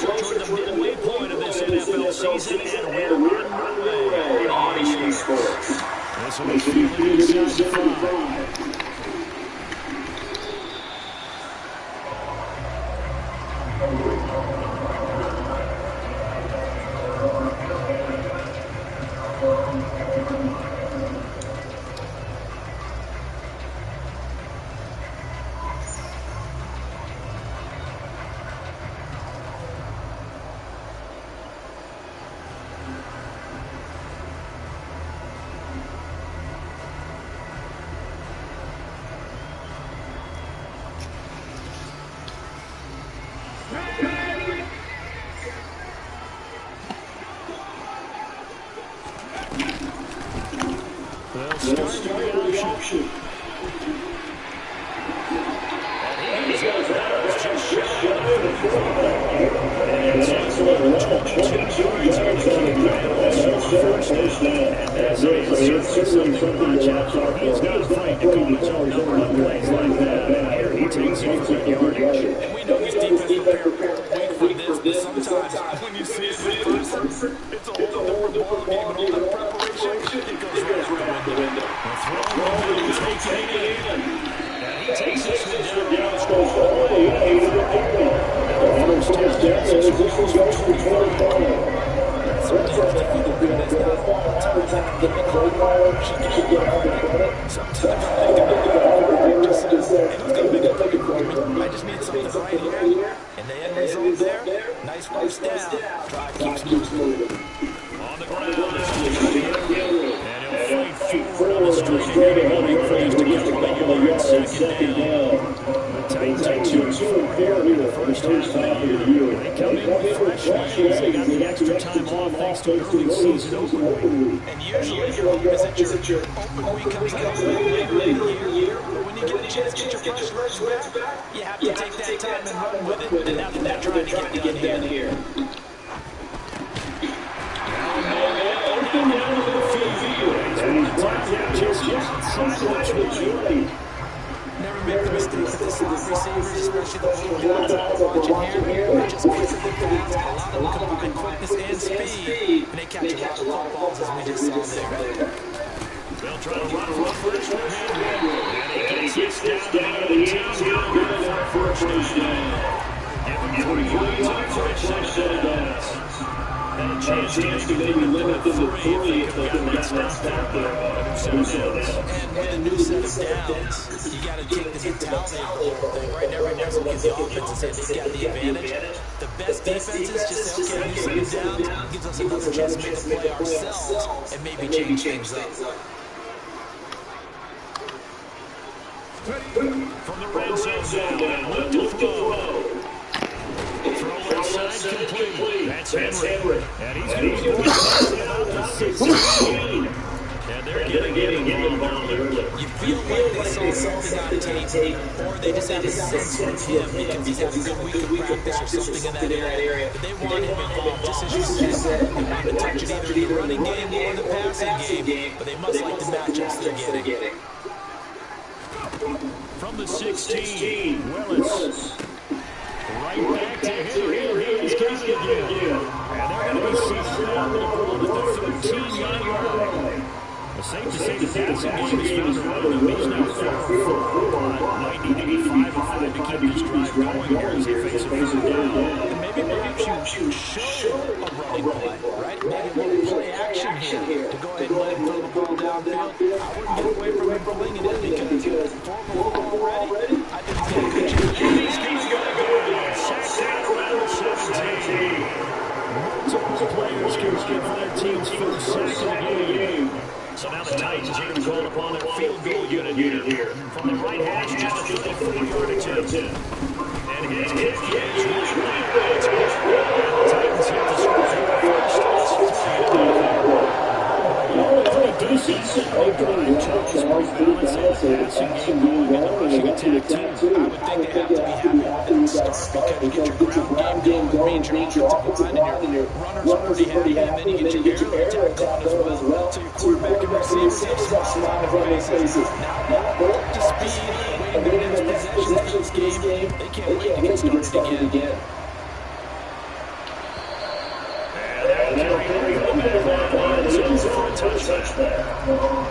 toward the midway point of this NFL season, and we're underway on EA Sports. This will be fielded inside the 5. And that ends over for a touchdown.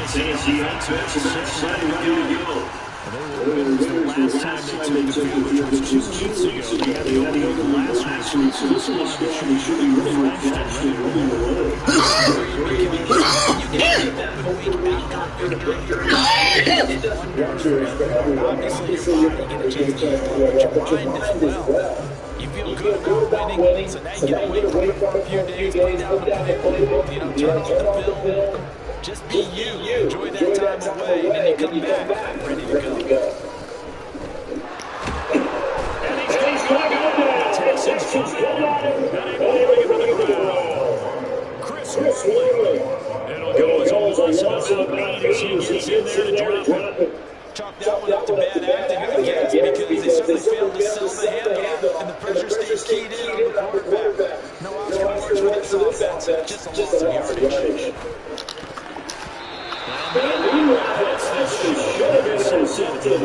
Tennessee offense set ready to go. They were winners the last time they took the field, which was 2 weeks ago. They had the opening last week, so this line should be refreshed and ready to roll. Obviously, you're going to get a chance to put your mind as well. You feel good about winning, so now you get away from it for a few days, put down the playbook, turn off the film. Just be you. Enjoy that time away, and then you come back ready to go. And he's going to Texans just not able to bring it to the ground. Chris Worley. It'll go as a loss of about 8 as he gets in there to drop it. Chalk that one up to bad acting again because they certainly failed to sell the handle, and the pressure stays keyed in on the quarterback. No Oscar Awards for this offense, just a loss of yardage. That's the should have been intercepted,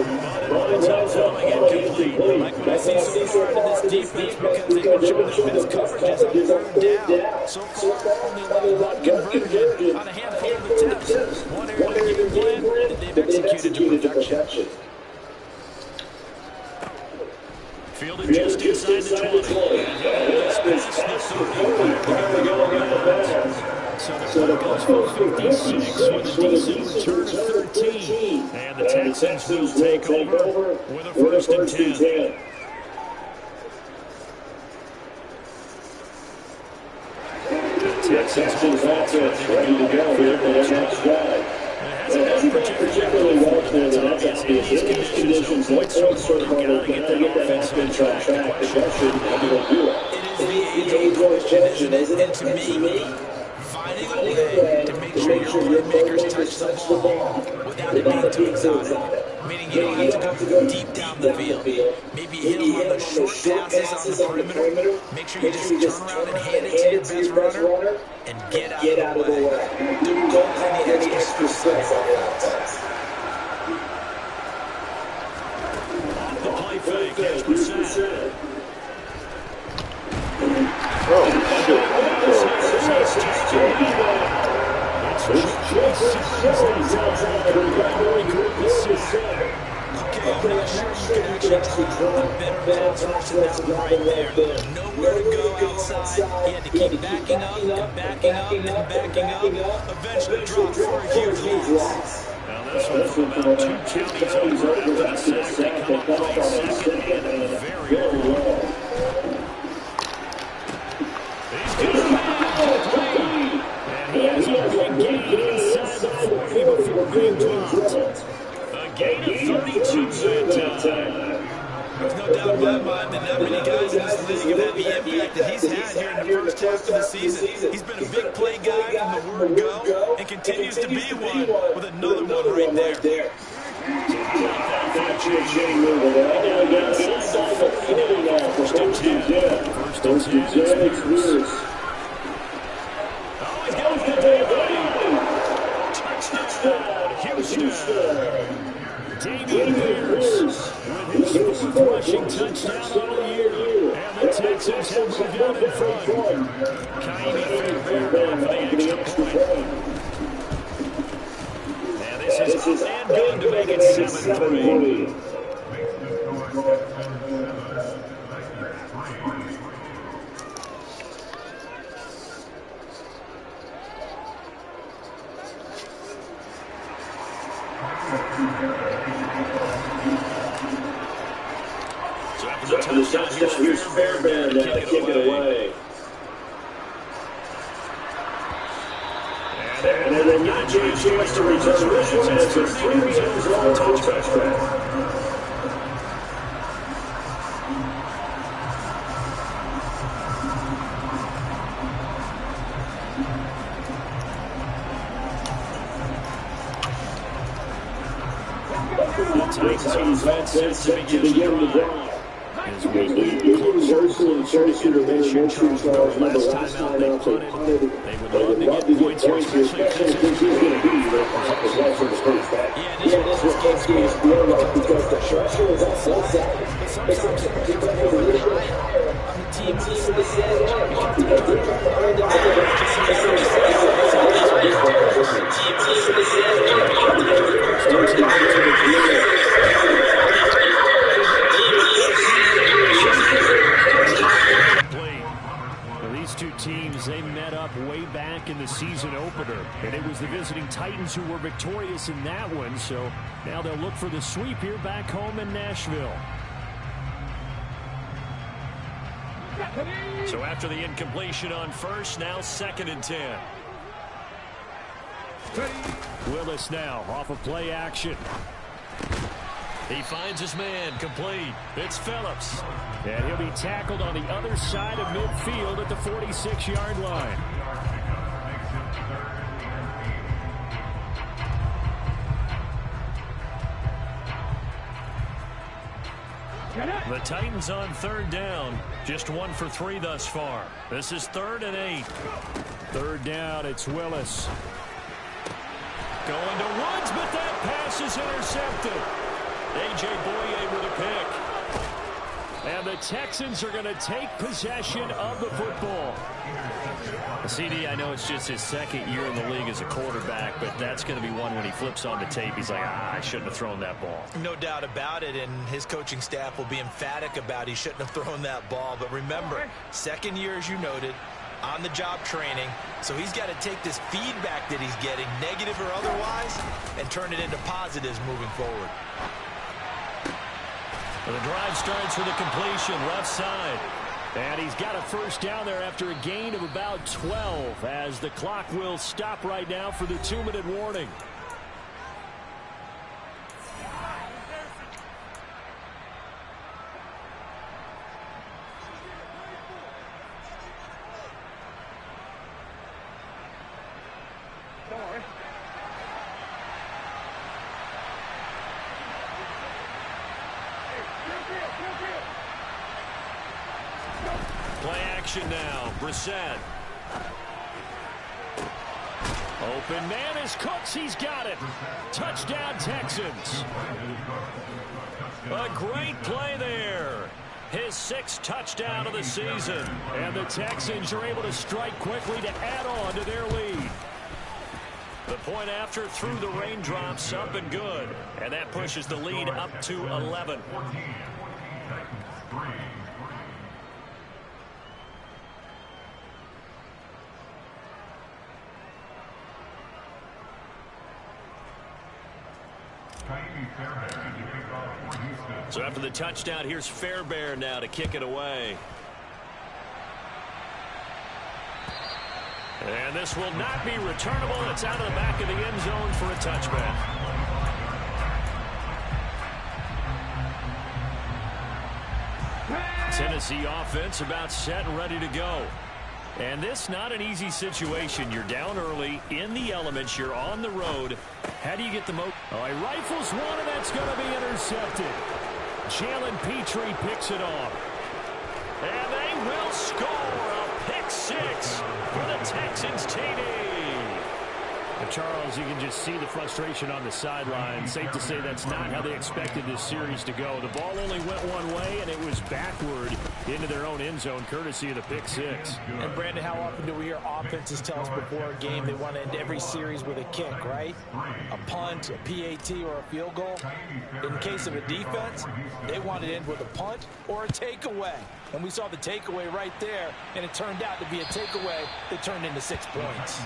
but winds up falling incomplete. Like what I see so far in this defense, because they've been showing their best coverages on third down. So far, only allowed one conversion on a handful of attempts. One area of the game plan that they've executed to perfection. Fielded just inside the 20. And he'll pass this over the go on the bounds. So the clock goes for 56 with a decent return of 13. And the Texans will take over with a first and 10. Texans offense ready to go for the next drive. It hasn't been particularly well for them. That's obvious in these conditions. No points for them. Got to get that offense on track. The question, how do they do it? It is the age-old question, isn't it? To me, finding a way to make sure your playmakers touch the ball without it being too exotic. Meaning you don't have to go deep down the field. Maybe hit them on those short passes on the perimeter. Make sure you just turn around and hand it to your best runner and get out of the way. Don't play any extra steps on offense. Off the play fake, here's Brissett. Okay, I'm not sure you can actually draw a better comparison than that one right there. Nowhere to go outside. He had to keep backing up and backing up and backing up. Eventually dropped for a huge loss. Now this one from about 2 counties over after the sack. They come up with a second and very long. He's going to complete. And he has a big gain inside the 40 before being dropped. A gain of 32 that time. There's no doubt in my mind that not many guys in this league have had the impact that he's had here in the first half of the season. He's been a big play guy from the word go and continues to be one with another one right there. First and 10. First and 10. It's Pierce. Oh, he's going for the touchdown, Houston. Damian Pierce with his 4th rushing touchdown all year. And the Texans have moved out in front. Kaimi Fairbairn for the extra point. And this is up and good to make it 7-3. So after the touchdown, here's Fairbairn to kick it away. And then they got a chance to return this one. It's a 3-yard touchback. Titans offense set to begin the drive. As we lead closer and closer to intermission, Charles, last time out they punted. They would love to get points here, especially since it's going to be right for the first back. Yeah, this was Kate's game because the pressure is outside. But sometimes the pressure is really high on the team. You have to get deep behind the These two teams, they met up way back in the season opener, and it was the visiting Titans who were victorious in that one, so now they'll look for the sweep here back home in Nashville. So after the incompletion on first, now 2nd and 10. Willis now off of play action. He finds his man, complete. It's Phillips. And he'll be tackled on the other side of midfield at the 46-yard line. The Titans on 3rd down. Just 1 for 3 thus far. This is 3rd and 8. 3rd down, it's Willis. Going to Woods, but that pass is intercepted. A.J. Boye with a pick. And the Texans are going to take possession of the football. CD, I know it's just his second year in the league as a quarterback, but that's going to be one when he flips on the tape. He's like, I shouldn't have thrown that ball. No doubt about it, and his coaching staff will be emphatic about he shouldn't have thrown that ball. But remember, second year, as you noted, on-the-job training, so he's got to take this feedback that he's getting, negative or otherwise, and turn it into positives moving forward. Well, the drive starts with a completion left side. And he's got a first down there after a gain of about 12 as the clock will stop right now for the 2-minute warning. Play action now. Brissett. Open man is Cooks. He's got it. Touchdown, Texans. A great play there. His 6th touchdown of the season. And the Texans are able to strike quickly to add on to their lead. The point after through the raindrops, up and good. And that pushes the lead up to 11. So after the touchdown, here's Fairbairn now to kick it away. And this will not be returnable. It's out of the back of the end zone for a touchback. Tennessee offense about set and ready to go. And this not an easy situation. You're down early, in the elements, you're on the road. How do you get the most? Oh, he rifles one, and that's going to be intercepted. Jalen Petrie picks it off. And they will score a pick 6 for the Texans TD. Charles, you can just see the frustration on the sideline. Safe to say that's not how they expected this series to go. The ball only went one way, and it was backward into their own end zone, courtesy of the pick 6. And, Brandon, how often do we hear offenses tell us before a game they want to end every series with a kick, right? A punt, a PAT, or a field goal. In case of a defense, they want to end with a punt or a takeaway. And we saw the takeaway right there, and it turned out to be a takeaway that turned into 6 points.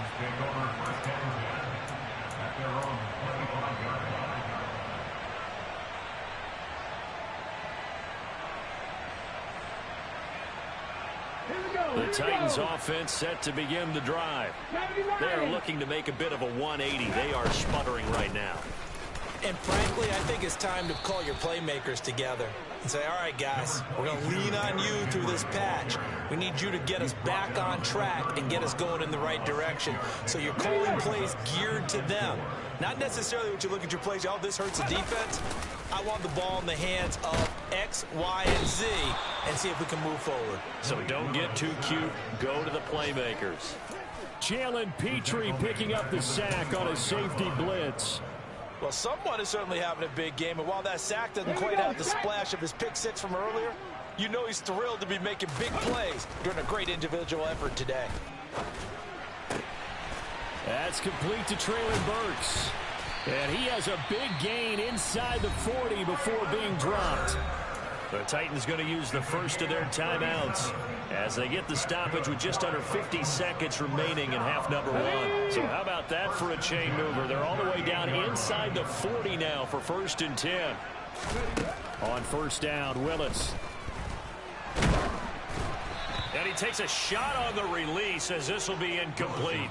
The Titans offense set to begin the drive. They are looking to make a bit of a 180. They are sputtering right now. And frankly, I think it's time to call your playmakers together and say, all right, guys, we're going to lean on you through this patch. We need you to get us back on track and get us going in the right direction. So you're calling plays geared to them. Not necessarily what you look at your plays, oh, this hurts the defense. I want the ball in the hands of X, Y, and Z and see if we can move forward. So don't get too cute. Go to the playmakers. Jalen Petrie picking up the sack on a safety blitz. Well, someone is certainly having a big game, and while that sack doesn't quite have the splash of his pick 6 from earlier, you know he's thrilled to be making big plays during a great individual effort today. That's complete to Traylon Burks. And he has a big gain inside the 40 before being dropped. The Titans going to use the first of their timeouts as they get the stoppage with just under 50 seconds remaining in half number 1. So how about that for a chain mover? They're all the way down inside the 40 now for 1st and 10. On first down, Willis. And he takes a shot on the release as this will be incomplete.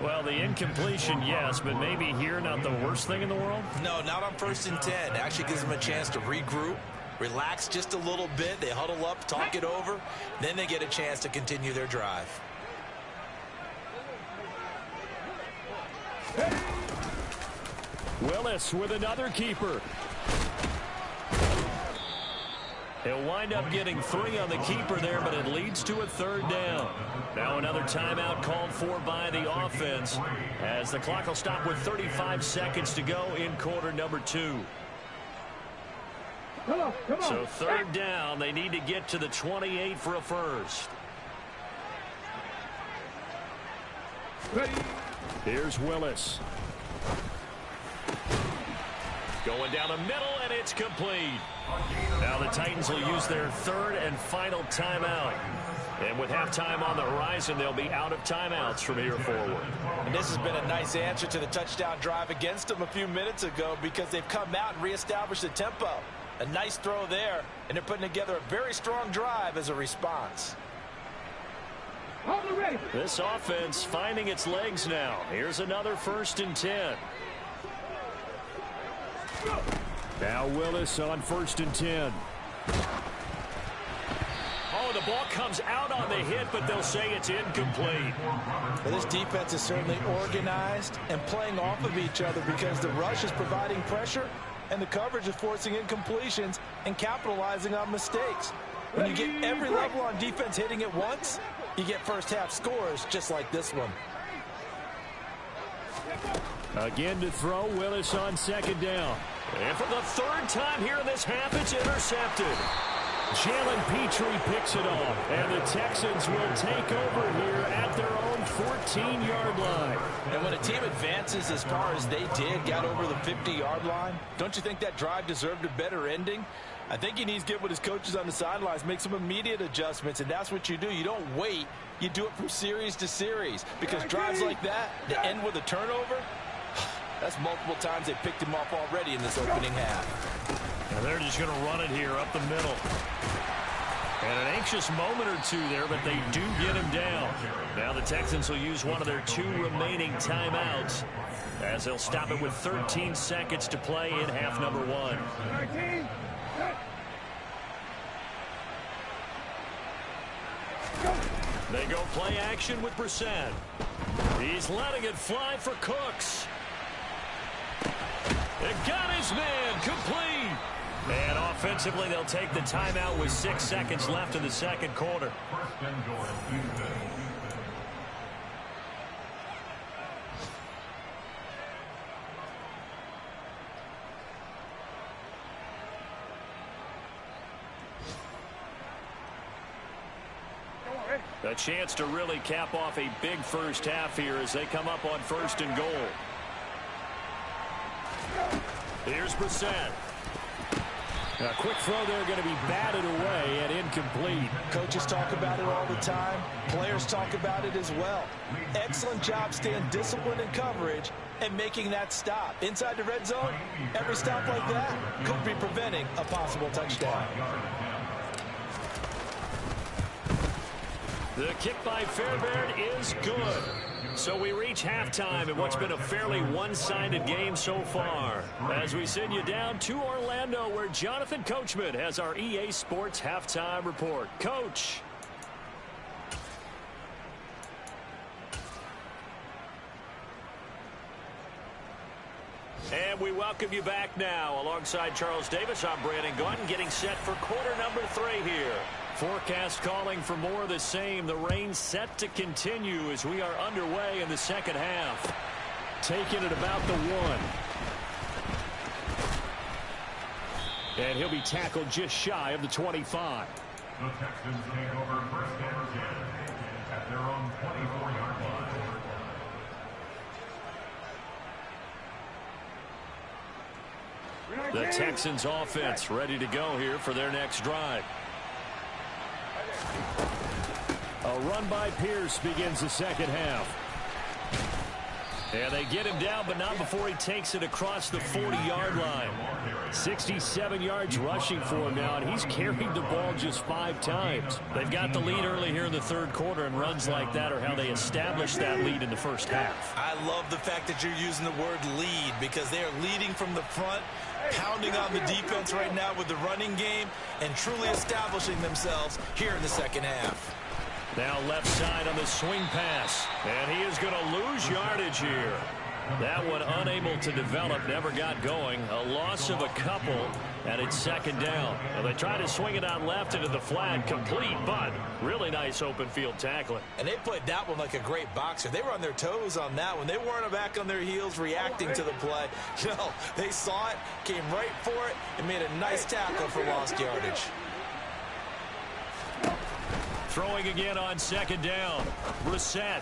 Well, the incompletion, yes, but maybe here not the worst thing in the world? No, not on 1st and 10. Actually gives them a chance to regroup, relax just a little bit. They huddle up, talk it over. Then they get a chance to continue their drive. Willis with another keeper. He'll wind up getting 3 on the keeper there, but it leads to a 3rd down. Now another timeout called for by the offense as the clock will stop with 35 seconds to go in quarter number 2. So third down, they need to get to the 28 for a first. Here's Willis. Going down the middle, and it's complete. Now the Titans will use their third and final timeout. And with halftime on the horizon, they'll be out of timeouts from here forward. And this has been a nice answer to the touchdown drive against them a few minutes ago because they've come out and reestablished the tempo. A nice throw there, and they're putting together a very strong drive as a response. This offense finding its legs now. Here's another 1st and 10. Now Willis on 1st and 10. Oh, the ball comes out on the hit, but they'll say it's incomplete. Well, this defense is certainly organized and playing off of each other because the rush is providing pressure and the coverage is forcing incompletions and capitalizing on mistakes. When you get every level on defense hitting at once, you get first half scores just like this one. Again to throw, Willis on 2nd down. And for the 3rd time here in this half, it's intercepted. Jalen Petrie picks it off, and the Texans will take over here at their own 14-yard line. And when a team advances as far as they did, got over the 50-yard line, don't you think that drive deserved a better ending? I think he needs to get with his coaches on the sidelines, make some immediate adjustments, and that's what you do. You don't wait. You do it from series to series because drives like that, to end with a turnover, that's multiple times they picked him off already in this opening half. And they're just going to run it here up the middle. And an anxious moment or two there, but they do get him down. Now the Texans will use one of their 2 remaining timeouts as they'll stop it with 13 seconds to play in half number 1. They go play action with Brissett. He's letting it fly for Cooks. They got his man complete. And offensively, they'll take the timeout with 6 seconds left in the 2nd quarter. A chance to really cap off a big first half here as they come up on 1st and goal. Here's Brissett. A quick throw there going to be batted away and incomplete. Coaches talk about it all the time. Players talk about it as well. Excellent job staying disciplined in coverage and making that stop. Inside the red zone, every stop like that could be preventing a possible touchdown. The kick by Fairbairn is good. So we reach halftime in what's been a fairly one-sided game so far. As we send you down to Orlando, where Jonathan Coachman has our EA Sports Halftime Report. Coach. And we welcome you back now. Alongside Charles Davis, I'm Brandon Gunn, getting set for quarter number 3 here. Forecast calling for more of the same. The rain set to continue as we are underway in the 2nd half. Taking it about the 1. And he'll be tackled just shy of the 25. The Texans take over 1st and 10 at their own 24-yard line. The Texans offense ready to go here for their next drive. A run by Pierce begins the 2nd half. And they get him down, but not before he takes it across the 40-yard line. 67 yards rushing for him now, and he's carried the ball just 5 times. They've got the lead early here in the 3rd quarter, and runs like that are how they establish that lead in the 1st half. I love the fact that you're using the word lead because they are leading from the front, pounding on the defense right now with the running game, and truly establishing themselves here in the 2nd half. Now left side on the swing pass. And he is going to lose yardage here. That one unable to develop, never got going. A loss of a couple, and it's second down. Now they try to swing it out left into the flat, complete, but really nice open field tackling. And they played that one like a great boxer. They were on their toes on that one. They weren't back on their heels reacting to the play. No, they saw it, came right for it, and made a nice tackle for lost yardage. Throwing again on second down. Brissett.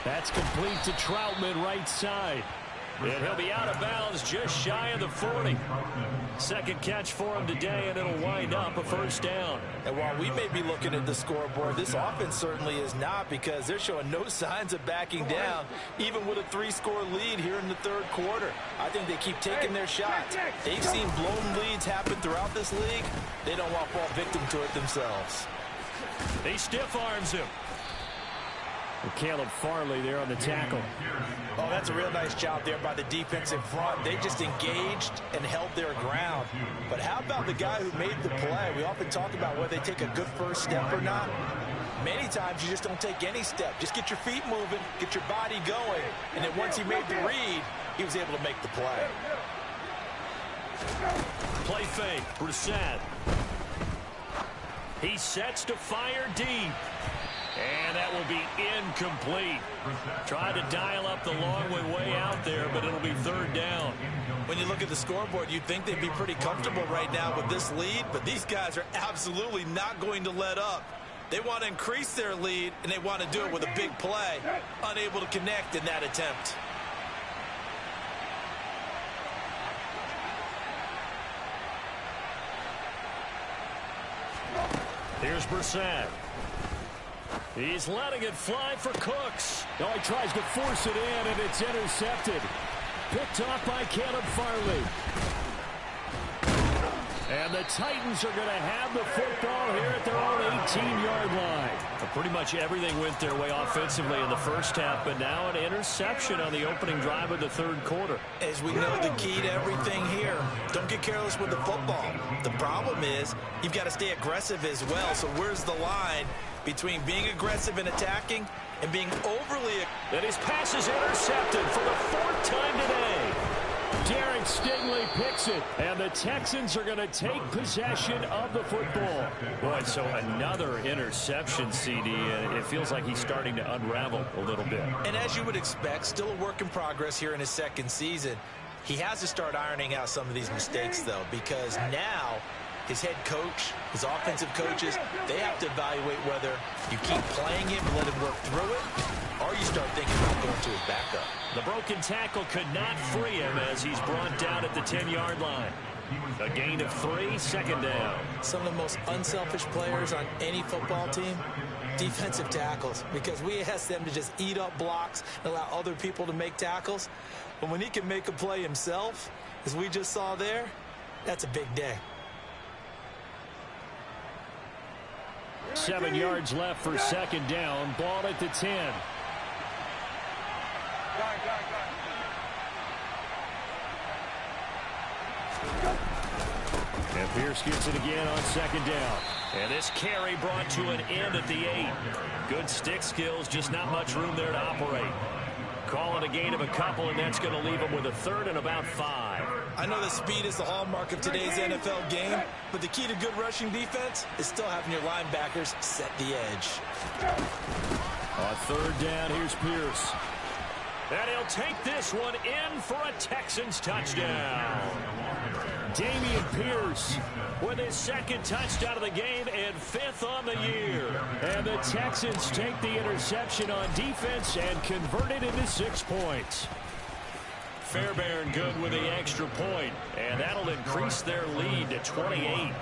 That's complete to Troutman, right side. And he'll be out of bounds just shy of the 40. Second catch for him today, and it'll wind up a first down. And while we may be looking at the scoreboard, this offense certainly is not, because they're showing no signs of backing down, even with a 3-score lead here in the third quarter. I think they keep taking their shots. They've seen blown leads happen throughout this league. They don't want to fall victim to it themselves. He stiff arms him. And Caleb Farley there on the tackle. Oh, that's a real nice job there by the defensive front. They just engaged and held their ground. But how about the guy who made the play? We often talk about whether they take a good first step or not. Many times you just don't take any step. Just get your feet moving, get your body going, and then once he made the read, he was able to make the play. Play fake, Brissett. He sets to fire deep. And that will be incomplete. Tried to dial up the long way out there, but it'll be third down. When you look at the scoreboard, you'd think they'd be pretty comfortable right now with this lead, but these guys are absolutely not going to let up. They want to increase their lead, and they want to do it with a big play. Unable to connect in that attempt. Here's Brissett. He's letting it fly for Cooks. Oh, he tries to force it in, and it's intercepted. Picked off by Caleb Farley. And the Titans are going to have the football here at their own 18-yard line. Well, pretty much everything went their way offensively in the first half, but now an interception on the opening drive of the third quarter. As we know, the key to everything here, don't get careless with the football. The problem is you've got to stay aggressive as well. So where's the line between being aggressive and attacking and being overly... And his pass is intercepted for the fourth time today. Derek Stingley picks it, and the Texans are going to take possession of the football. Boy, so another interception, CD, and it feels like he's starting to unravel a little bit. And as you would expect, still a work in progress here in his second season. He has to start ironing out some of these mistakes, though, because now his head coach, his offensive coaches, they have to evaluate whether you keep playing him and let him work through it, or you start thinking about going to his backup. The broken tackle could not free him as he's brought down at the 10-yard line. A gain of 3, second down. Some of the most unselfish players on any football team, defensive tackles, because we ask them to just eat up blocks and allow other people to make tackles. But when he can make a play himself, as we just saw there, that's a big day. 7 yards left for second down. Ball at the 10. And Pierce gets it again on second down. And this carry brought to an end at the 8. Good stick skills, just not much room there to operate. Call it a gain of a couple, and that's going to leave him with a third and about 5. I know that speed is the hallmark of today's NFL game, but the key to good rushing defense is still having your linebackers set the edge. On third down, here's Pierce. And he'll take this one in for a Texans touchdown. Dameon Pierce with his second touchdown of the game and 5th on the year. And the Texans take the interception on defense and convert it into 6 points. Fairbairn good with the extra point, and that'll increase their lead to 28.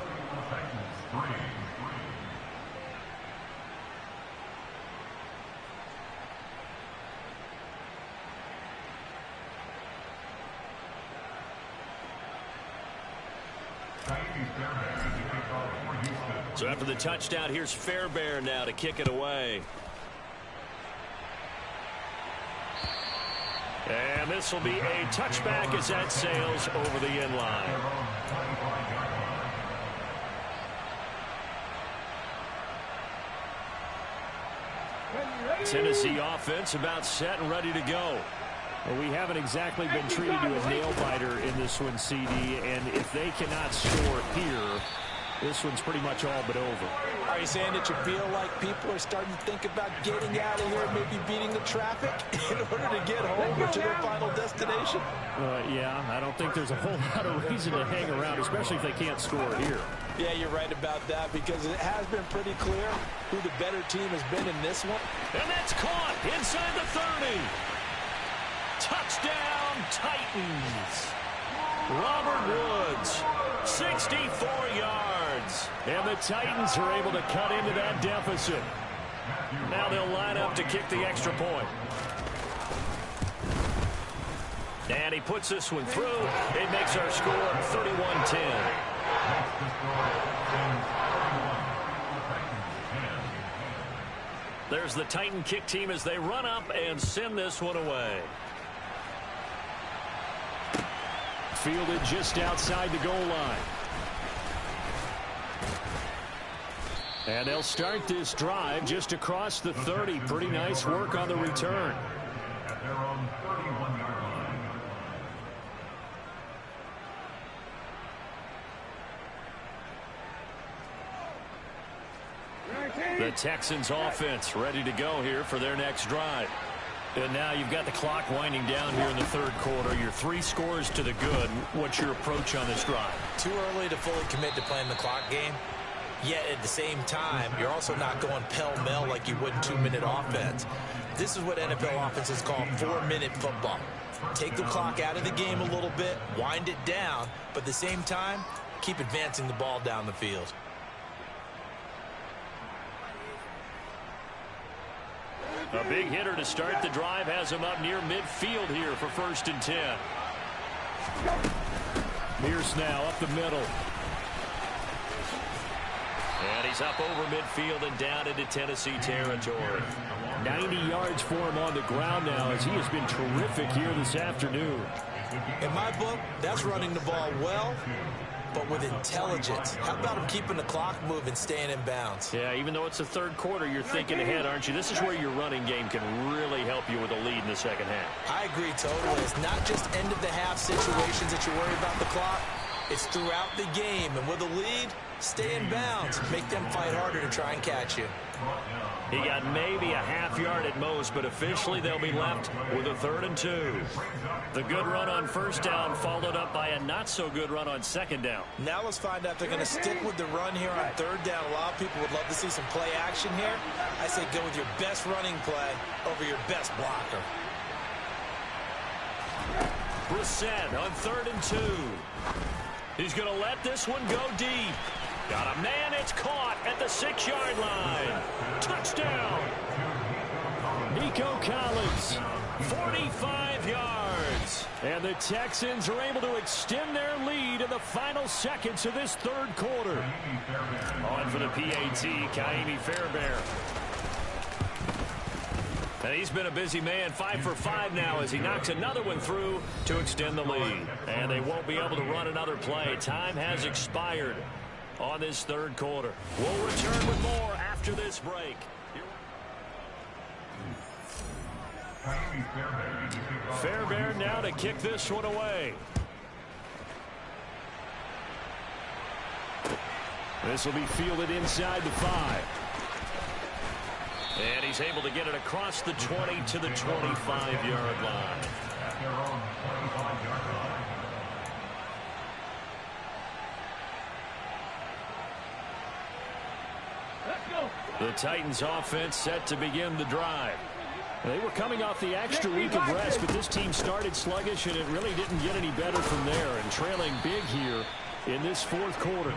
So after the touchdown, here's Fairbairn now to kick it away. And this will be a touchback as that sails over the end line. Tennessee offense about set and ready to go. Well, we haven't exactly been treated to a nail-biter in this one, CD, and if they cannot score here, this one's pretty much all but over. Are you saying that you feel like people are starting to think about getting out of here, maybe beating the traffic in order to get home or to their final destination? Yeah, I don't think there's a whole lot of reason to hang around, especially if they can't score here. Yeah, you're right about that because it has been pretty clear who the better team has been in this one. And that's caught inside the 30. Touchdown, Titans. Robert Woods, 64 yards. And the Titans are able to cut into that deficit. Now they'll line up to kick the extra point. And he puts this one through. It makes our score 31-10. There's the Titan kick team as they run up and send this one away. Fielded just outside the goal line. And they'll start this drive just across the 30. Pretty nice work on the return. At their own 31-yard line. The Texans offense ready to go here for their next drive. And now you've got the clock winding down here in the third quarter. Your 3 scores to the good. What's your approach on this drive? Too early to fully commit to playing the clock game. Yet at the same time, you're also not going pell-mell like you would in 2-minute offense. This is what NFL offenses call 4-minute football. Take the clock out of the game a little bit, wind it down, but at the same time, keep advancing the ball down the field. A big hitter to start the drive has him up near midfield here for 1st and 10. Pierce now up the middle. And he's up over midfield and down into Tennessee territory. 90 yards for him on the ground now as he has been terrific here this afternoon. In my book, that's running the ball well, but with intelligence. How about him keeping the clock moving, staying in bounds? Yeah, even though it's the third quarter, you're thinking ahead, aren't you? This is where your running game can really help you with a lead in the second half. I agree totally. It's not just end-of-the-half situations that you worry about the clock. It's throughout the game. And with a lead, stay in bounds. Make them fight harder to try and catch you. He got maybe a half yard at most, but officially they'll be left with a 3rd and 2. The good run on 1st down followed up by a not-so-good run on 2nd down. Now let's find out if they're going to stick with the run here on 3rd down. A lot of people would love to see some play action here. I say go with your best running play over your best blocker. Brissett on 3rd and 2. He's going to let this one go deep. Got a man, it's caught at the 6-yard line. Touchdown. Nico Collins. 45 yards. And the Texans are able to extend their lead in the final seconds of this third quarter. On for the PAT, Kaimi Fairbairn. And he's been a busy man, 5 for 5 now as he knocks another one through to extend the lead. And they won't be able to run another play. Time has expired on this third quarter. We'll return with more after this break. Fairbairn now to kick this one away. This will be fielded inside the 5. And he's able to get it across the 20 to the 25-yard line. At their own 25-yard line. The Titans offense set to begin the drive. They were coming off the extra week of rest, but this team started sluggish, and it really didn't get any better from there. And trailing big here in this fourth quarter.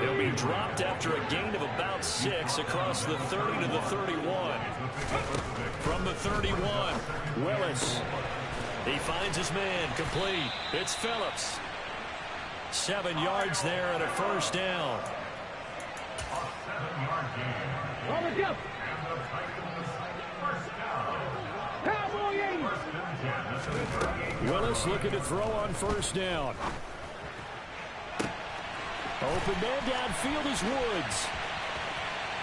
They'll be dropped after a gain of about 6 across the 30 to the 31. From the 31, Willis. He finds his man, complete. It's Phillips. 7 yards there and a 1st down. Willis looking to throw on 1st down. Open man downfield is Woods.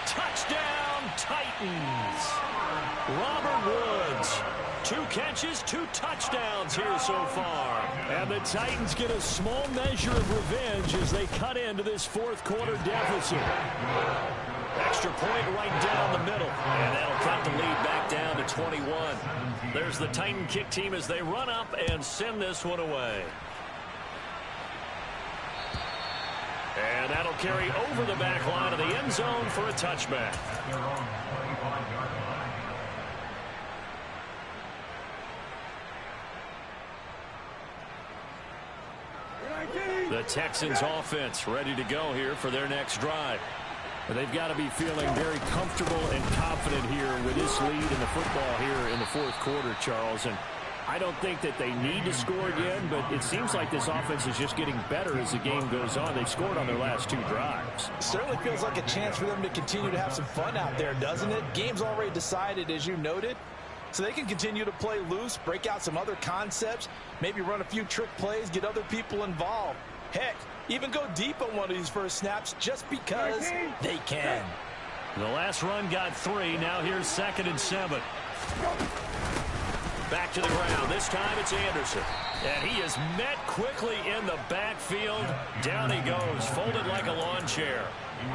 Touchdown, Titans. Robert Woods, 2 catches, 2 touchdowns here so far. And the Titans get a small measure of revenge as they cut into this fourth quarter deficit. Extra point right down the middle. And that'll cut the lead back down to 21. There's the Titan kick team as they run up and send this one away. And that'll carry over the back line of the end zone for a touchback. The Texans offense ready to go here for their next drive. They've got to be feeling very comfortable and confident here with this lead in the football here in the fourth quarter, Charles. And I don't think that they need to score again, but it seems like this offense is just getting better as the game goes on. They've scored on their last 2 drives. It certainly feels like a chance for them to continue to have some fun out there, doesn't it? Game's already decided, as you noted. So they can continue to play loose, break out some other concepts, maybe run a few trick plays, get other people involved. Heck, even go deep on one of these first snaps just because they can. The last run got 3. Now here's 2nd and 7. Back to the ground. This time it's Anderson. And he is met quickly in the backfield. Down he goes, folded like a lawn chair.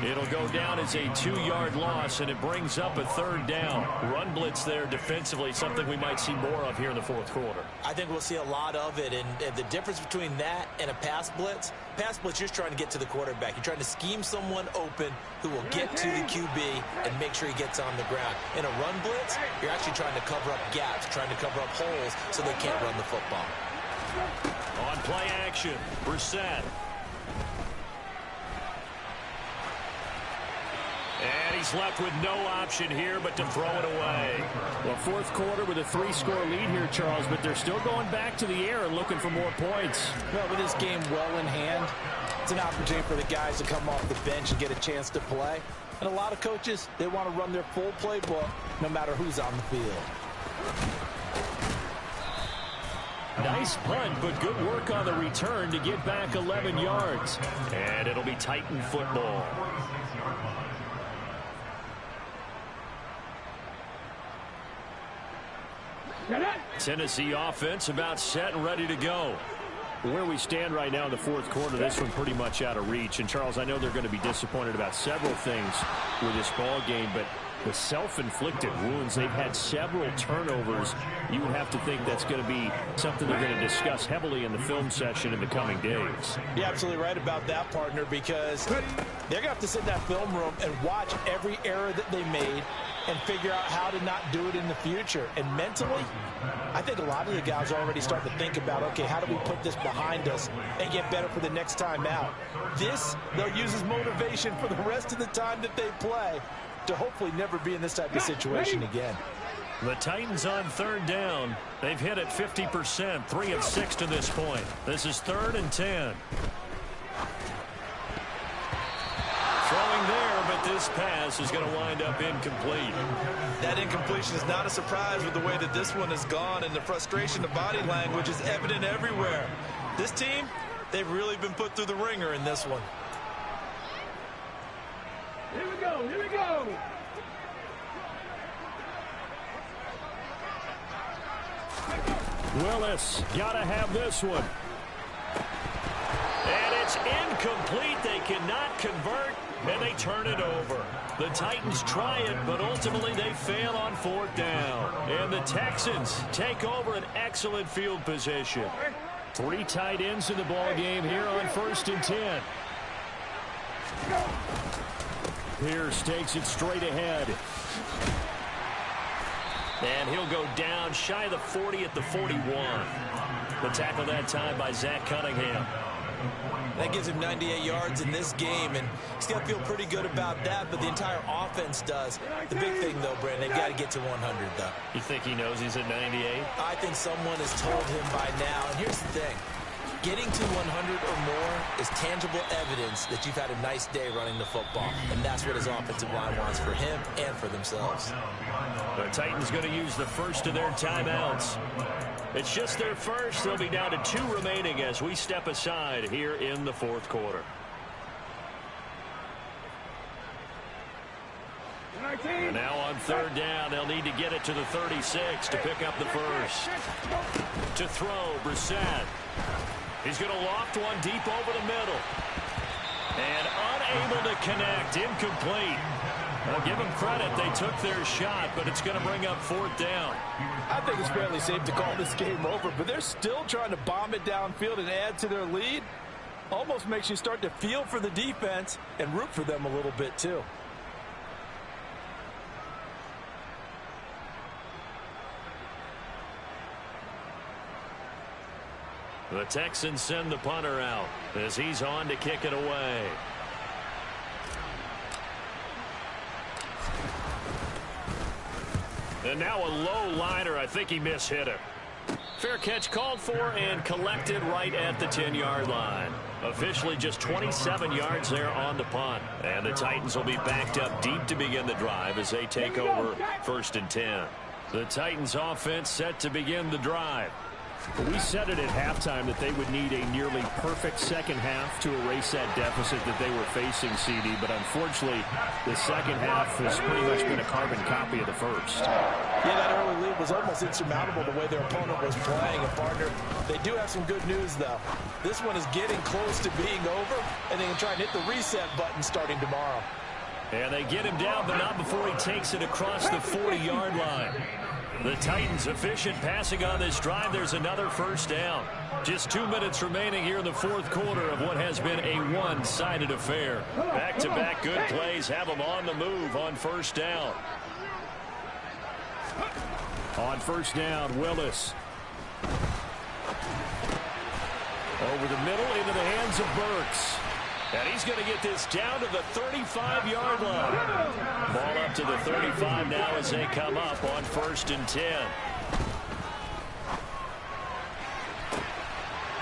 It'll go down as a 2-yard loss, and it brings up a 3rd down. Run blitz there defensively, something we might see more of here in the fourth quarter. I think we'll see a lot of it, and the difference between that and a pass blitz, you're just trying to get to the quarterback. You're trying to scheme someone open who will get to the QB and make sure he gets on the ground. In a run blitz, you're actually trying to cover up gaps, trying to cover up holes so they can't run the football. On play action, Brissett. And he's left with no option here but to throw it away. Well, fourth quarter with a 3-score lead here, Charles, but they're still going back to the air and looking for more points. Well, with this game well in hand, it's an opportunity for the guys to come off the bench and get a chance to play. And a lot of coaches, they want to run their full playbook no matter who's on the field. Nice punt, but good work on the return to get back 11 yards. And it'll be Titan football. Tennessee offense about set and ready to go. Where we stand right now in the fourth quarter, this one pretty much out of reach. And, Charles, I know they're going to be disappointed about several things with this ball game, but the self-inflicted wounds, they've had several turnovers. You would have to think that's going to be something they're going to discuss heavily in the film session in the coming days. You're absolutely right about that, partner, because they're going to have to sit in that film room and watch every error that they made and figure out how to not do it in the future. And mentally, I think a lot of the guys are already starting to think about, okay, how do we put this behind us and get better for the next time out? This, they'll use as motivation for the rest of the time that they play to hopefully never be in this type of situation again. The Titans on 3rd down. They've hit it 50%, 3 of 6 to this point. This is 3rd and 10. Throwing there, but this pass is going to wind up incomplete. That incompletion is not a surprise with the way that this one has gone, and the frustration of body language is evident everywhere. This team, they've really been put through the ringer in this one. Here we go, here we go. Willis, gotta have this one. And it's incomplete. They cannot convert, and they turn it over. The Titans try it, but ultimately they fail on 4th down. And the Texans take over an excellent field position. 3 tight ends in the ball game here on 1st and 10. Pierce takes it straight ahead. And he'll go down shy of the 40 at the 41. The tackle that time by Zach Cunningham. That gives him 98 yards in this game, and he's going to feel pretty good about that, but the entire offense does. The big thing, though, Brandon, they've got to get to 100, though. You think he knows he's at 98? I think someone has told him by now, and here's the thing. Getting to 100 or more is tangible evidence that you've had a nice day running the football, and that's what his offensive line wants for him and for themselves. The Titans going to use the first of their timeouts. It's just their first. They'll be down to 2 remaining as we step aside here in the fourth quarter. And now on third down, they'll need to get it to the 36 to pick up the first. To throw, Brissett. He's going to loft one deep over the middle. And unable to connect. Incomplete. I'll give them credit. They took their shot, but it's going to bring up fourth down. I think it's fairly safe to call this game over, but they're still trying to bomb it downfield and add to their lead. Almost makes you start to feel for the defense and root for them a little bit too. The Texans send the punter out as he's on to kick it away. And now a low liner. I think he mishit it. Fair catch called for and collected right at the 10-yard line. Officially just 27 yards there on the punt. And the Titans will be backed up deep to begin the drive as they take over first and 10. The Titans offense set to begin the drive. We said it at halftime that they would need a nearly perfect second half to erase that deficit that they were facing, CD. But unfortunately, the second half has pretty much been a carbon copy of the first. Yeah, that early lead was almost insurmountable the way their opponent was playing. And, partner, they do have some good news, though. This one is getting close to being over, and they can try and hit the reset button starting tomorrow. And they get him down, but not before he takes it across the 40-yard line. The Titans efficient passing on this drive. There's another first down. Just 2 minutes remaining here in the fourth quarter of what has been a one-sided affair. Back-to-back good plays have them on the move on first down. On first down, Willis. Over the middle into the hands of Burks. And he's going to get this down to the 35-yard line. Ball up to the 35 now as they come up on first and 10.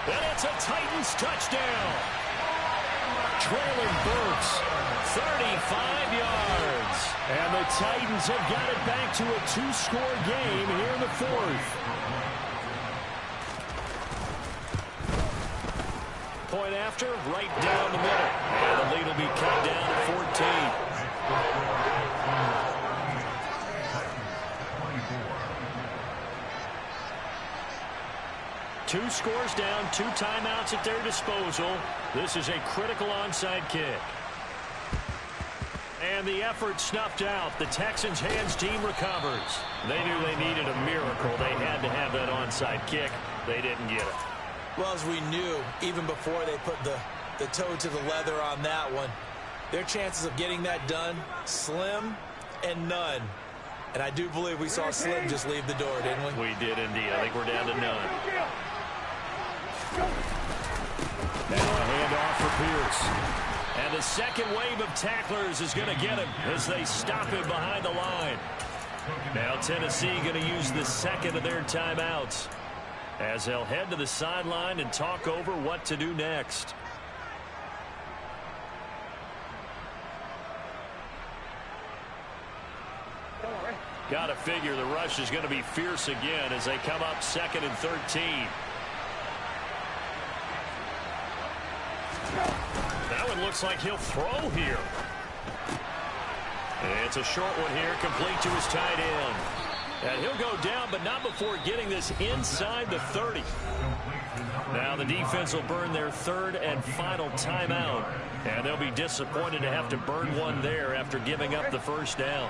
And it's a Titans touchdown. Trailing Burks, 35 yards. And the Titans have got it back to a two-score game here in the fourth. Point after, right down the middle. And the lead will be cut down to 14. 2 scores down, 2 timeouts at their disposal. This is a critical onside kick. And the effort snuffed out. The Texans' hands team recovers. They knew they needed a miracle. They had to have that onside kick. They didn't get it. Well, as we knew, even before they put the toe to the leather on that one, their chances of getting that done, slim and none. And I do believe we saw Slim just leave the door, didn't we? We did indeed. I think we're down to none. Now a handoff for Pierce. And the second wave of tacklers is going to get him as they stop him behind the line. Now Tennessee going to use the second of their timeouts as they'll head to the sideline and talk over what to do next. Got to figure the rush is going to be fierce again as they come up 2nd and 13. Now it looks like he'll throw here. And it's a short one here, complete to his tight end. And he'll go down, but not before getting this inside the 30. Now the defense will burn their third and final timeout. And they'll be disappointed to have to burn one there after giving up the first down.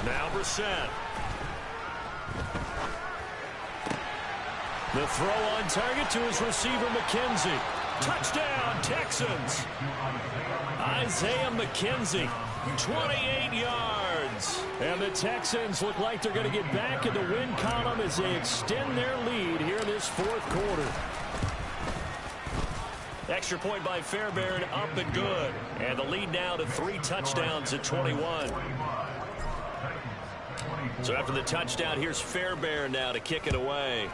Now Brissett. The throw on target to his receiver, McKenzie. Touchdown, Texans. Isaiah McKenzie, 28 yards. And the Texans look like they're going to get back in the win column as they extend their lead here in this fourth quarter. Extra point by Fairbairn, up and good. And the lead now to 3 touchdowns at 21. So after the touchdown, here's Fairbairn now to kick it away.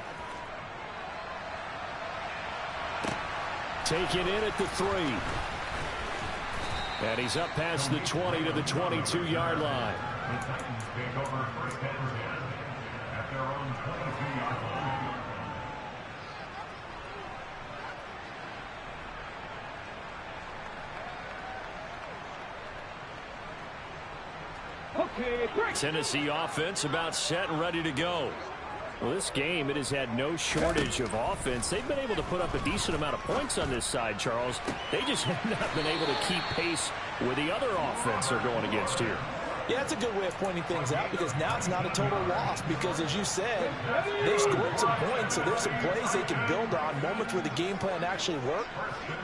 Taken in at the 3. And he's up past the 20 to the 22-yard line. The Titans take over first and 10 at their own 22-yard line. Tennessee offense about set and ready to go. Well, this game, it has had no shortage of offense. They've been able to put up a decent amount of points on this side, Charles. They just have not been able to keep pace with the other offense they're going against here. Yeah, that's a good way of pointing things out because now it's not a total loss because, as you said, they've scored some points, so there's some plays they can build on, moments where the game plan actually worked.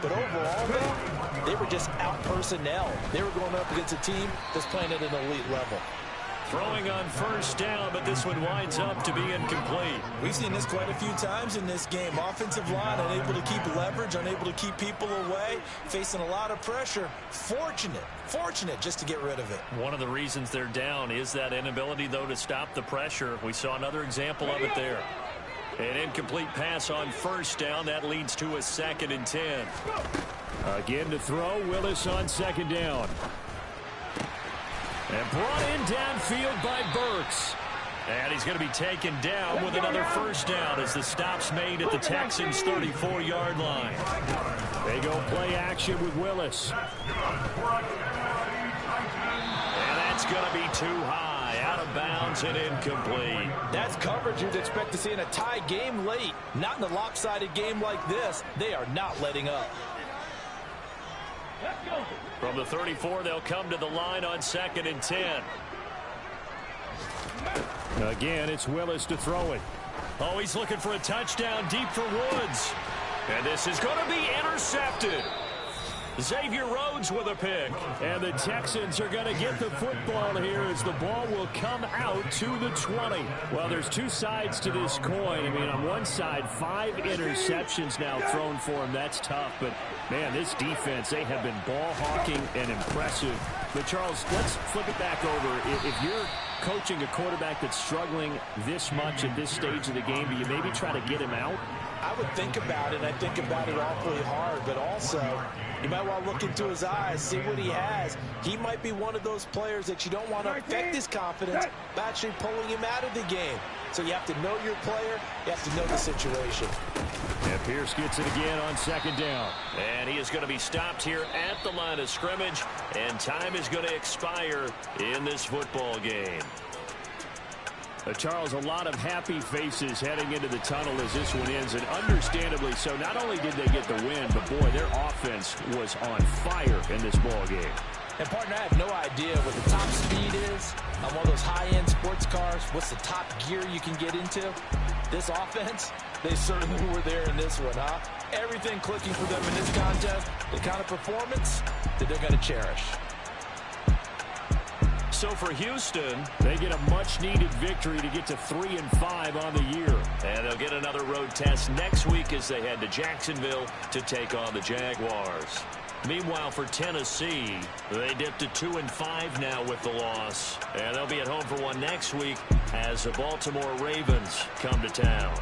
But overall, though, they were just out-personnel. They were going up against a team that's playing at an elite level. Throwing on first down, but this one winds up to be incomplete. We've seen this quite a few times in this game. Offensive line unable to keep leverage, unable to keep people away, facing a lot of pressure. Fortunate just to get rid of it. One of the reasons they're down is that inability, though, to stop the pressure. We saw another example of it there. An incomplete pass on first down. That leads to a 2nd and 10. Again to throw, Willis on 2nd down. And brought in downfield by Burks. And he's going to be taken down with another first down as the stop's made at the Texans' 34-yard line. They go play action with Willis. And that's going to be too high, out of bounds and incomplete. That's coverage you'd expect to see in a tie game late. Not in a lopsided game like this. They are not letting up. From the 34, they'll come to the line on 2nd and 10. Again, it's Willis to throw it. Oh, he's looking for a touchdown deep for Woods. And this is going to be intercepted. Xavier Rhodes with a pick. And the Texans are going to get the football here as the ball will come out to the 20. Well, there's two sides to this coin. I mean, on one side, 5 interceptions now thrown for him. That's tough. But, man, this defense, they have been ball hawking and impressive. But, Charles, let's flip it back over. If you're coaching a quarterback that's struggling this much at this stage of the game, do you maybe try to get him out? I would think about it, and I think about it awfully hard, but also you might want to look into his eyes, see what he has. He might be one of those players that you don't want to affect his confidence by actually pulling him out of the game. So you have to know your player, you have to know the situation. And Pierce gets it again on 2nd down. And he is going to be stopped here at the line of scrimmage, and time is going to expire in this football game. Charles, a lot of happy faces heading into the tunnel as this one ends, and understandably so. Not only did they get the win, but, boy, their offense was on fire in this ball game. And, partner, I have no idea what the top speed is on one of those high-end sports cars. What's the top gear you can get into? This offense, they certainly were there in this one, huh? Everything clicking for them in this contest, the kind of performance that they're going to cherish. So for Houston, they get a much-needed victory to get to 3-5 on the year. And they'll get another road test next week as they head to Jacksonville to take on the Jaguars. Meanwhile, for Tennessee, they dipped to 2-5 now with the loss. And they'll be at home for one next week as the Baltimore Ravens come to town.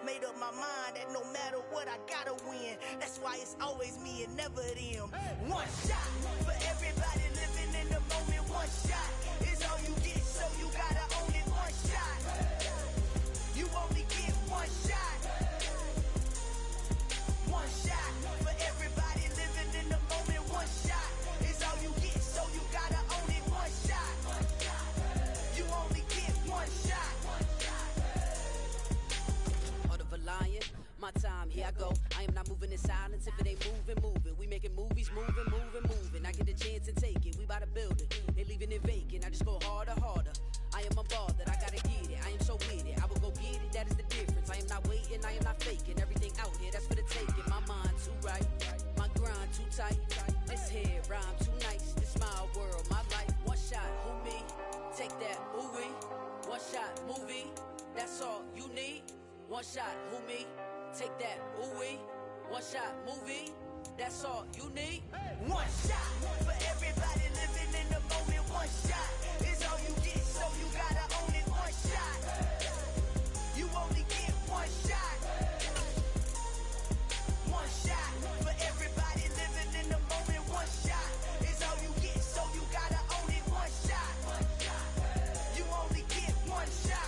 Made up my mind that no matter what, I gotta win. That's why it's always me and never them. One shot for everybody living in the moment. One shot is all you get, so you gotta own it. One shot, you only get one shot. One shot for everybody living in the moment. One shot is all you get, so you gotta own it. One shot, you only get one shot. My time, here I go. I am moving in silence. If it ain't moving, moving. We making movies, moving, moving, moving. I get the chance and take it. We bout to build it. They leaving it vacant. I just go harder, harder. I am unbothered. I gotta get it. I am so with it. I will go get it. That is the difference. I am not waiting. I am not faking. Everything out here, that's for the taking. My mind too right. My grind too tight. This head rhyme too nice. This my world, my life. One shot, who me? Take that, ooh wee. One shot, movie. That's all you need. One shot, who me? Take that, ooh wee. One shot, movie. That's all you need. One shot for everybody living in the moment. One shot is all you get, so you gotta own it. One shot. You only get one shot. One shot for everybody living in the moment. One shot is all you get, so you gotta own it. One shot. You only get one shot.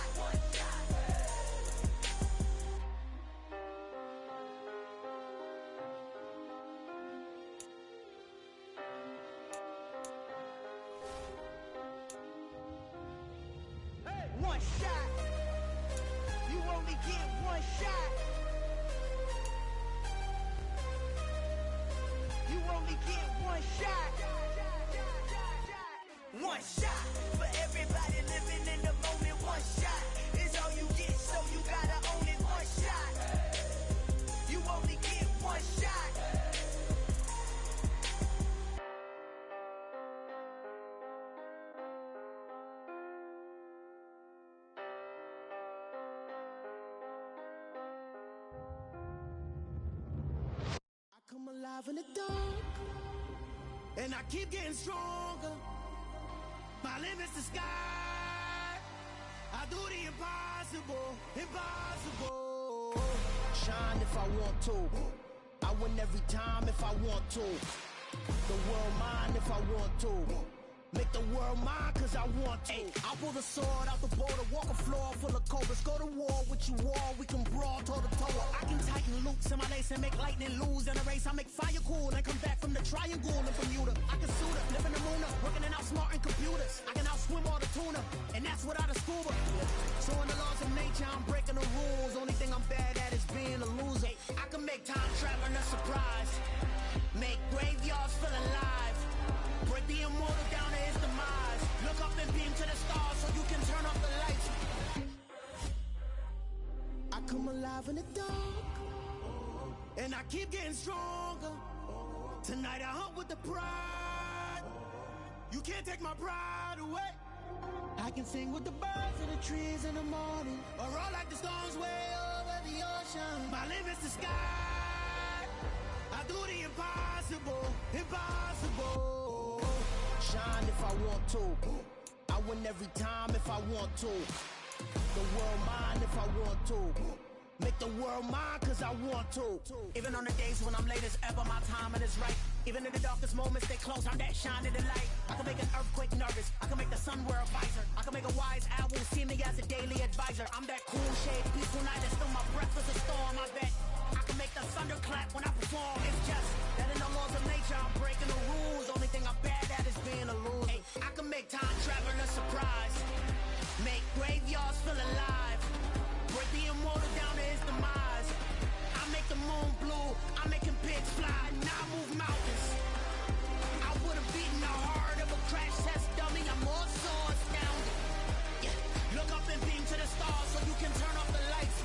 One shot. You only get one shot. You only get one shot. One shot for everybody living in the moment. One shot is all you get, so you gotta own it. One shot. You only get one shot. I come alive in the dark, and I keep getting stronger. My limit's the sky. I do the impossible, impossible. Shine if I want to. I win every time if I want to. The world mine if I want to. Make the world mine cause I want to. I pull the sword out the border, walk a floor full of cobras. Go to war with you all, we can brawl toe to toe. I can tighten loops in my lace and make lightning lose in a race. I make fire cool and come back from the triangle in Bermuda. I can suit up, live in the moon up, working and outsmarting computers. I can outswim all the tuna, and that's without a scuba. So in the laws of nature, I'm breaking the rules. Only thing I'm bad at is being a loser. I can make time traveling a surprise, make graveyards feel alive. Break the immortal down to his demise. Look up and beam to the stars so you can turn off the lights. I come alive in the dark, and I keep getting stronger. Tonight I hunt with the pride. You can't take my pride away. I can sing with the birds in the trees in the morning, or roll like the storms way over the ocean. My limit's the sky. I do the impossible, impossible. Shine if I want to. I win every time if I want to. The world mine if I want to. Make the world mine cause I want to. Even on the days when I'm late as ever, my timing is right. Even in the darkest moments, they close, I'm that shining the light. I can make an earthquake nervous, I can make the sun wear a visor. I can make a wise owl see me as a daily advisor. I'm that cool shade, peaceful night, and still my breath is a storm, I bet. I can make the thunder clap when I perform. It's just that in the laws of nature, I'm breaking the rules. Only thing I'm bad at is being a loser. I can make time traveling a surprise, make graveyards feel alive. Break the immortal down to his demise. I make the moon blue, I'm making pigs fly. Now I move mountains. I would have beaten the heart of a crash test dummy. I'm more so astounded. Yeah. Look up and beam to the stars so you can turn off the lights.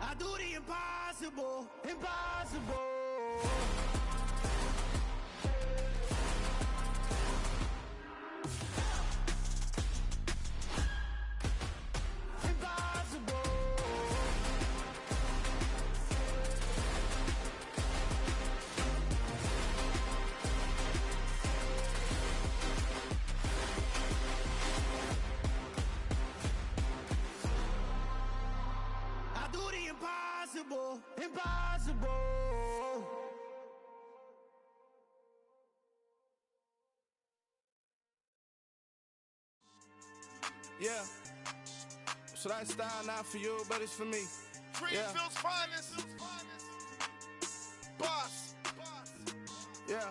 I do the impossible, impossible. Impossible, impossible. Yeah. So that style not for you, but it's for me. Greenville's finest. Boss. Yeah.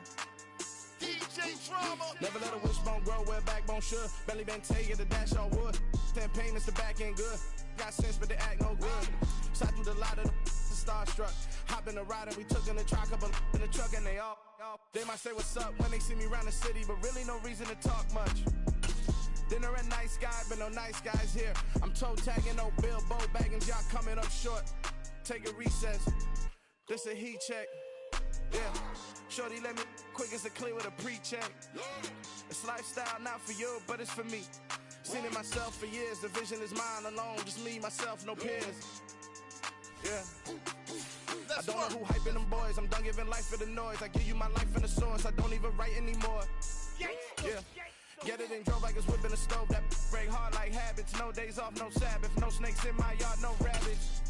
DJ Big drama. Never let a wishbone grow where backbone should. Belly been taking the dash all wood. 10 payments, the back end good. Got sense, but they act no good. Side through the lot of the starstruck. Hop in the ride and we took in the truck, couple in the truck, and they might say what's up when they see me around the city, but really no reason to talk much. Dinner at Nice Guy, but no nice guys here. I'm toe tagging, no Bilbo Baggins, y'all coming up short. Take a recess. This a heat check. Yeah. Shorty let me quick as a clear with a pre-check. It's lifestyle not for you, but it's for me. Seen it myself for years. The vision is mine alone. Just me, myself, no peers. Yeah. I don't know who hyping them boys. I'm done giving life for the noise. I give you my life in the source. I don't even write anymore. Yeah. Get it and drove like it's whipping a stove. That break hard like habits. No days off, no Sabbath. No snakes in my yard, no rabbits.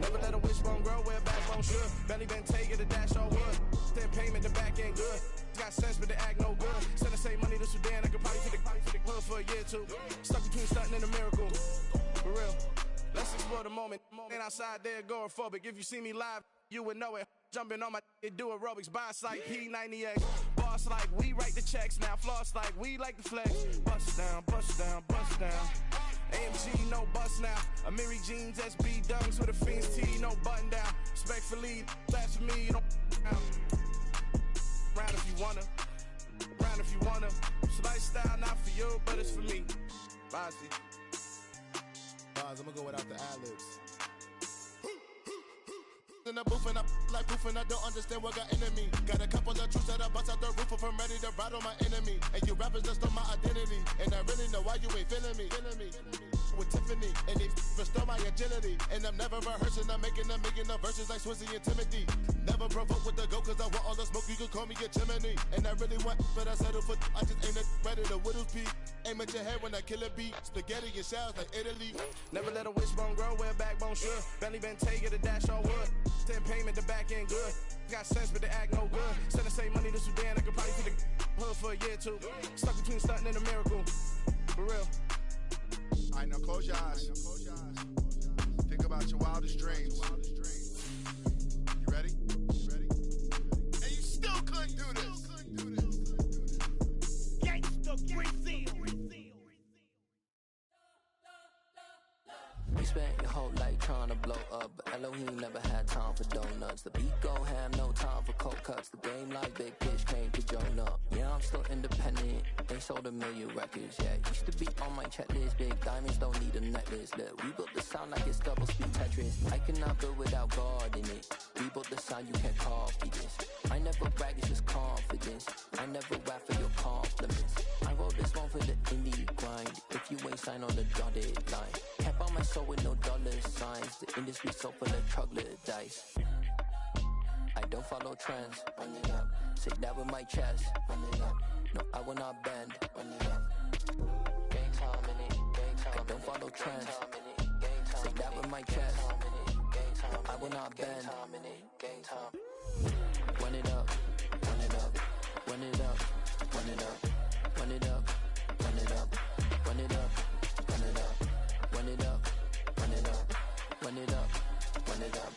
Never let a wishbone grow where backbone should. Belly been taking the dash all wood. 10 payment, the back end good. Got sense, but they act no good. Send the same money to Sudan. I could probably take the hood for a year or two. Stuck between stunting and a miracle. For real. Let's explore the moment. Ain't outside there agoraphobic. If you see me live, you would know it. Jumping on my do aerobics. Boss like P90X. Boss like we write the checks now. Floss like we like the flex. Bust down, bust down, bust down. AMG, no bust now. Amiri jeans, SB dunks with a Fiends T, no button down. Respectfully, that's for me, you don't down. Round if you wanna. Round if you wanna. It's lifestyle not for you, but it's for me. Bossy. Bars, I'm gonna go without the ad-libs. In the booth and I like proof and I don't understand what got into me. Got a couple of truths that I bust out the roof if I'm ready to ride on my enemy. And you rappers just stole my identity. And I really know why you ain't feeling me. With Tiffany, and they restore my agility. And I'm never rehearsing, I'm making a million of verses like Swizzy and Timothy. Never provoke with the go, cause I want all the smoke, you can call me a chimney. And I really want, but I settle for, I just ain't ready to Whittles peak. Aim at your head when I kill a beat. Spaghetti and shells like Italy. Never let a wishbone grow where backbone should. Belly been taking the dash all wood. 10 payment, the back end good. Got sense, but they act no good. Send the same money to Sudan, I could probably take the hood for a year or two. Stuck between stunting and a miracle. For real. Alright, now close your eyes. Think about your wildest dreams. You ready? And you still couldn't do this. Gangsta Brazil. You spent your whole life trying to blow up, but Elohim never had time for donuts. The beat go ham, no time for cold cuts. The game like big bitch came to join up. Yeah, I'm still independent. They sold 1 million records. Yeah, used to be on my checklist. Big diamonds don't need a necklace. Look, we built the sound like it's double speed Tetris. I cannot build without God in it. We built the sound, you can't copy this. I never brag, it's just confidence. I never rap for your compliments. I wrote this one for the indie grind. If you ain't signed on the dotted line, can't buy my soul with no dollar signs. The industry so full of troglodytes. I don't follow trends. Run it up. Say that with my chest. Run it up. No, I will not bend. Run it up. Gang time in it. Gang time. I don't follow trends. Say that with my chest. No, I will not bend. Gang time. Run it up. Run it up. Run it up. Run it up. Run it up. Run it up. Run it up. Run it up. Run it up. Run it up. Run it up. Run it up.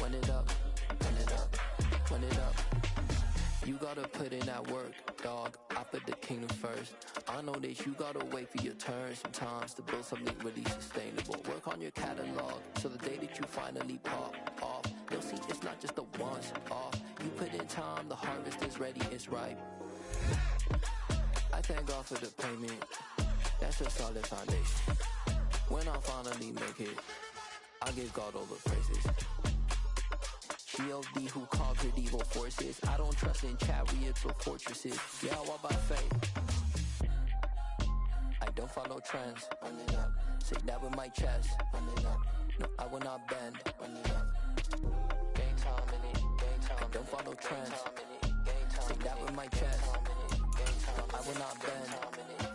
Run it up. Run it up. Run it up. You gotta put in that work, dog. I put the kingdom first. I know that you gotta wait for your turn sometimes to build something really sustainable. Work on your catalog, so the day that you finally pop off, you'll see it's not just a once off. You put in time, the harvest is ready, it's ripe. I thank God for the payment. That's a solid foundation. When I finally make it, I give God all the praises. G.O.D. who conquered evil forces. I don't trust in chariots or fortresses. Yeah, I walk by faith. I don't follow trends. Run it up. Say that with my chest. Run it up. No, I will not bend. Run it up. Gang time in it. Gang time. I don't follow trends. Say that with my chest. No, I will not bend.